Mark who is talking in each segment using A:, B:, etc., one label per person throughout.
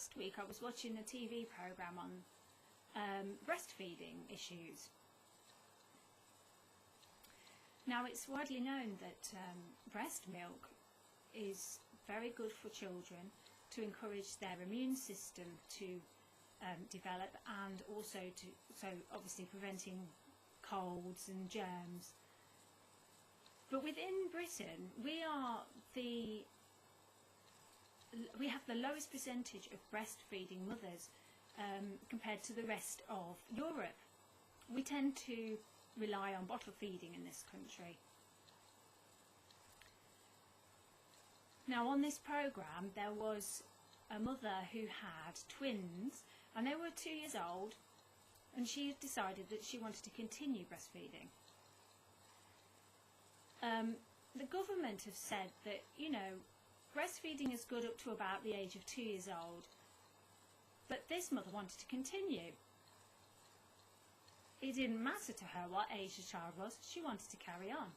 A: last week I was watching a TV programme on breastfeeding issues. Now, it's widely known that breast milk is very good for children to encourage their immune system to develop, and also so obviously preventing colds and germs. But within Britain, we have the lowest percentage of breastfeeding mothers compared to the rest of Europe. We tend to rely on bottle feeding in this country. Now, on this programme there was a mother who had twins, and they were 2 years old, and she decided that she wanted to continue breastfeeding. The government have said that, you know, breastfeeding is good up to about the age of 2 years old, but this mother wanted to continue. It didn't matter to her what age the child was, she wanted to carry on.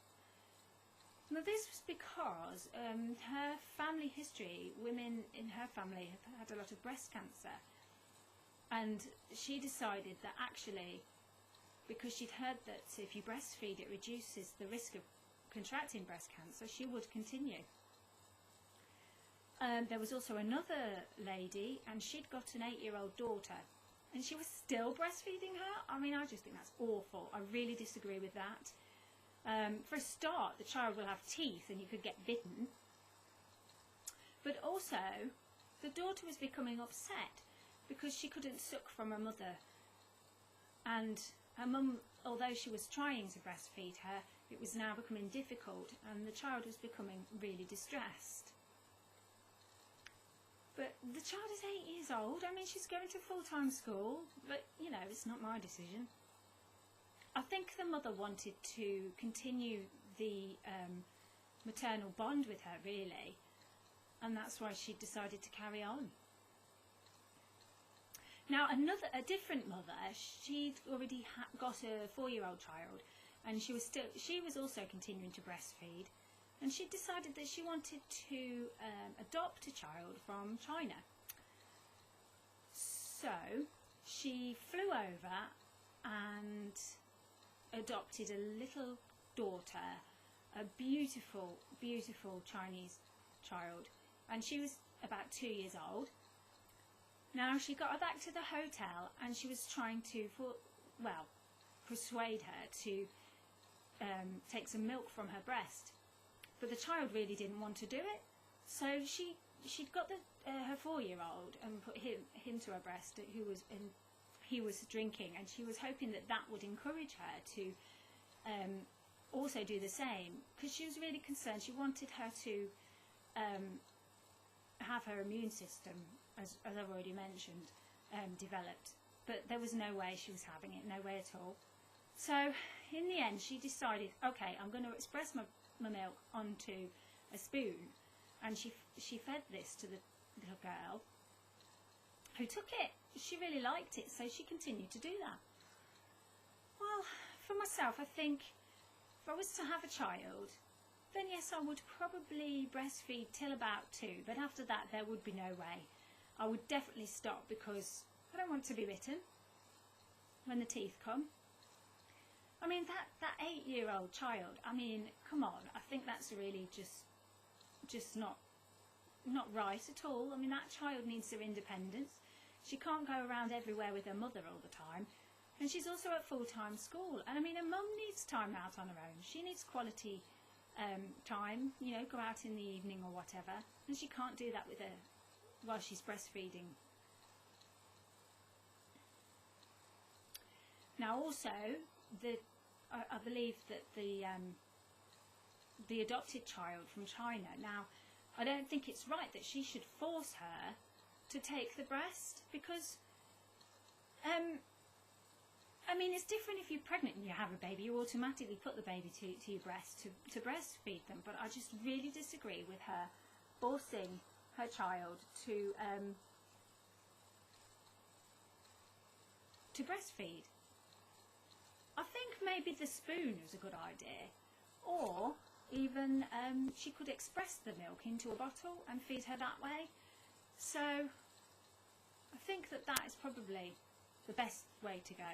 A: Now, this was because her family history, women in her family have had a lot of breast cancer, and she decided that actually, because she'd heard that if you breastfeed it reduces the risk of contracting breast cancer, she would continue. There was also another lady, and she'd got an 8-year-old daughter, and she was still breastfeeding her. I mean, I just think that's awful. I really disagree with that. For a start, the child will have teeth and you could get bitten. But also, the daughter was becoming upset because she couldn't suck from her mother. And her mum, although she was trying to breastfeed her, it was now becoming difficult, and the child was becoming really distressed. But the child is 8 years old. I mean, she's going to full-time school, but, you know, it's not my decision. I think the mother wanted to continue the maternal bond with her, really, and that's why she decided to carry on. Now, a different mother, she'd already got a 4-year-old child, and she was also continuing to breastfeed, and she decided that she wanted to adopt a child from China. So she flew over and adopted a little daughter, a beautiful, beautiful Chinese child, and she was about 2 years old. Now, she got her back to the hotel, and she was trying to, persuade her to take some milk from her breast, but the child really didn't want to do it. So she'd got her 4-year-old and put him to her breast, he was drinking, and she was hoping that that would encourage her to also do the same, because she was really concerned. She wanted her to have her immune system, as I've already mentioned, developed, but there was no way she was having it, no way at all. So in the end she decided, okay, I'm going to express my milk onto a spoon, and she fed this to the little girl, who took it. She really liked it, so she continued to do that. Well, for myself, I think if I was to have a child, then yes, I would probably breastfeed till about 2, but after that there would be no way. I would definitely stop, because I don't want to be bitten when the teeth come. I mean, that 8-year-old child, I mean, come on, I think that's really just not right at all. I mean, that child needs her independence. She can't go around everywhere with her mother all the time, and she's also at full-time school, and I mean, her mum needs time out on her own. She needs quality time, you know, go out in the evening or whatever, and she can't do that with her while she's breastfeeding. Now, also, I believe that the adopted child from China, now, I don't think it's right that she should force her to take the breast, because I mean, it's different if you're pregnant and you have a baby. You automatically put the baby to your breast to breastfeed them, but I just really disagree with her forcing her child to breastfeed. I think maybe the spoon is a good idea, or even she could express the milk into a bottle and feed her that way. So I think that that is probably the best way to go.